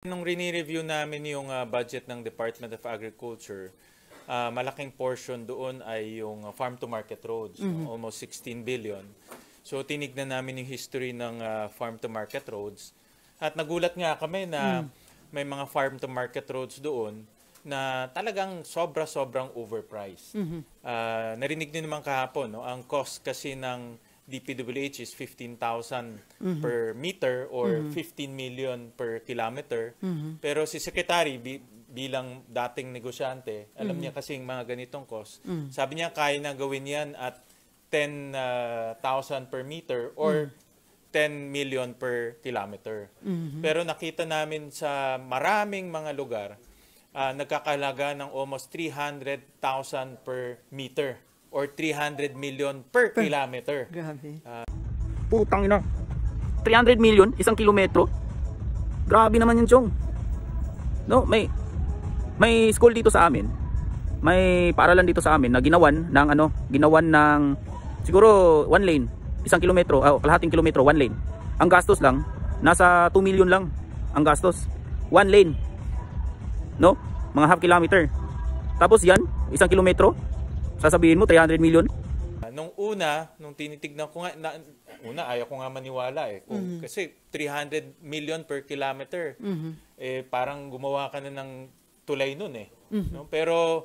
Nung rini-review namin yung budget ng Department of Agriculture, malaking portion doon ay yung farm-to-market roads, no? Almost 16 billion. So tinignan namin yung history ng farm-to-market roads. At nagulat nga kami na may mga farm-to-market roads doon na talagang sobrang overpriced. Narinig niyo naman kahapon, no? Ang cost kasi ng DPWH is 15,000 per meter or 15 million per kilometer. Pero si Secretary, bilang dating negosyante, alam niya kasi yung mga ganitong cost. Sabi niya kaya na gawin yan at 10,000 per meter or 10 million per kilometer. Pero nakita namin sa maraming mga lugar, nagkakalaga ng almost 300,000 per meter or 300 million per kilometer. Grabe. Putang ina. 300 million, isang kilometro. Grabe naman yun, Chong. No, may school dito sa amin. May paaralan dito sa amin na ginawan ng siguro 1 lane, isang kilometro, kalahating kilometro, 1 lane. Ang gastos lang nasa 2 million lang ang gastos. 1 lane. No? Mga half kilometer. Tapos yan, isang kilometro, sasabihin mo 300 million? Nung tinitignan ko nga, ayaw ko nga maniwala eh. Kasi 300 million per kilometer, parang gumawa ka na ng tulay nun eh. No? Pero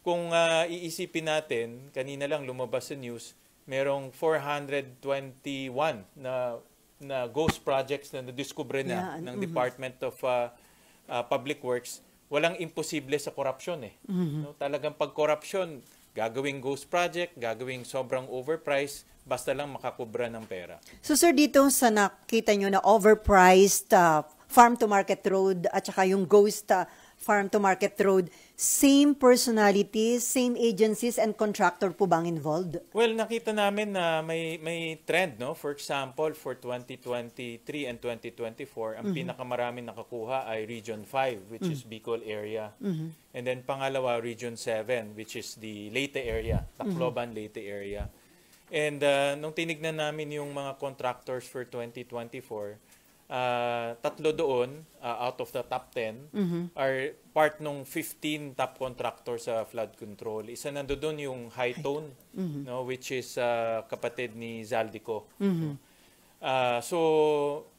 kung iisipin natin, kanina lang lumabas sa news, merong 421 na ghost projects na nadiskubre na ng Department of Public Works. Walang imposible sa korupsyon eh. No? Talagang pag korupsyon, gagawing ghost project, gagawing sobrang overpriced, basta lang makakubra ng pera. So sir, dito sa nakita nyo na overpriced farm-to-market road at saka yung ghost farm-to-market road, same personalities, same agencies and contractor po bang involved? Well, nakita namin na may trend, no? For example, for 2023 and 2024, ang pinakamaraming nakakuha ay Region 5, which is Bicol area. And then pangalawa, Region 7, which is the Leyte area, Tacloban, Leyte area. And nung tinignan namin yung mga contractors for 2024, tatlo doon out of the top 10 are part nung 15 top contractors sa flood control. Isa nandoon yung High Tone, no, which is kapatid ni Zaldico. So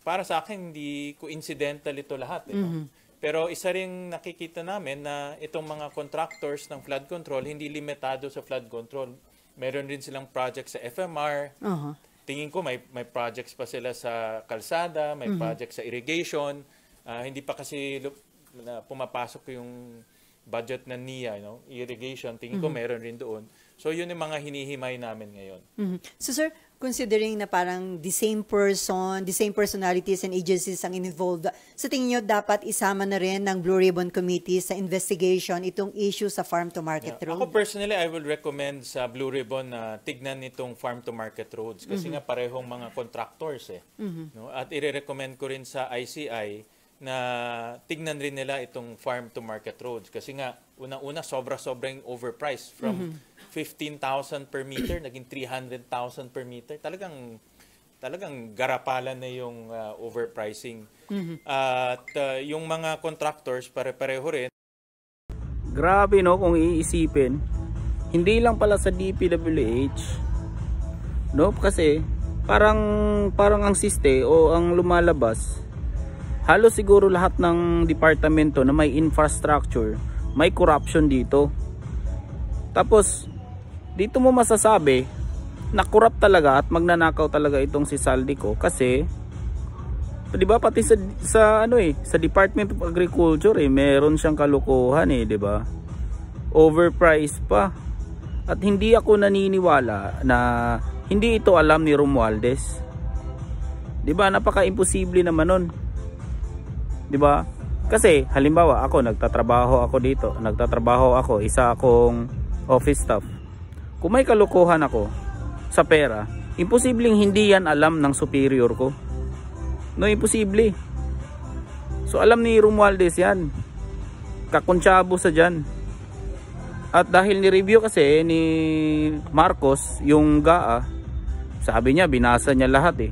para sa akin hindi coincidental ito lahat, no? Pero isa ring nakikita namin na itong mga contractors ng flood control hindi limitado sa flood control. Meron rin silang project sa FMR. Tingin ko may projects pa sila sa kalsada, may projects sa irrigation. Hindi pa kasi pumapasok yung budget ng NIA, no? Irrigation, tingin ko meron rin doon. So yun yung mga hinihimay namin ngayon. So sir, considering na parang the same person, the same personalities and agencies ang involved, sa tingin nyo dapat isama na rin ng Blue Ribbon Committee sa investigation itong issue sa farm-to-market road? Ako personally, I would recommend sa Blue Ribbon na tignan itong farm-to-market roads kasi nga parehong mga contractors eh. No? At i-recommend ko rin sa ICI na tignan rin nila itong farm-to-market roads kasi nga unang-una sobrang overpriced from 15,000 per meter naging 300,000 per meter. Talagang garapalan na yung overpricing. At yung mga contractors pare-pareho rin. Grabe, no, kung iisipin. Hindi lang pala sa DPWH. No, kasi parang ang siste o ang lumalabas, halos siguro lahat ng departamento na may infrastructure, may corruption dito. Tapos dito mo masasabi na corrupt talaga at magnanakaw talaga itong si Zaldico kasi 'di ba pati sa Department of Agriculture meron siyang kalokohan 'di ba? Overpriced pa. At hindi ako naniniwala na hindi ito alam ni Romualdez. 'Di ba? Napaka-imposible naman nun. 'Di ba? Kasi halimbawa ako nagtatrabaho ako, isa akong office staff. Kung may kalokohan ako sa pera, imposibleng hindi yan alam ng superior ko. No, imposible. So alam ni Romualdez yan. Kakuntsabo sa dyan. At dahil ni-review kasi ni Marcos yung GAA, sabi niya binasa niya lahat eh.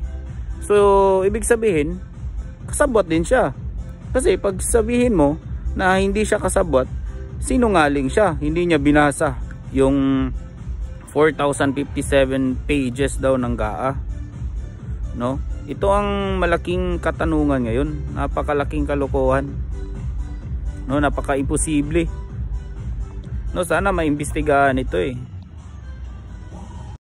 So ibig sabihin kasabwat din siya. Kasi pag sabihin mo na hindi siya kasabwat, sinungaling siya, hindi niya binasa yung 4,057 pages daw ng GAA, no? Ito ang malaking katanungan ngayon, napakalaking kalokohan, no? Napaka-imposible, no? Sana maimbestigahan ito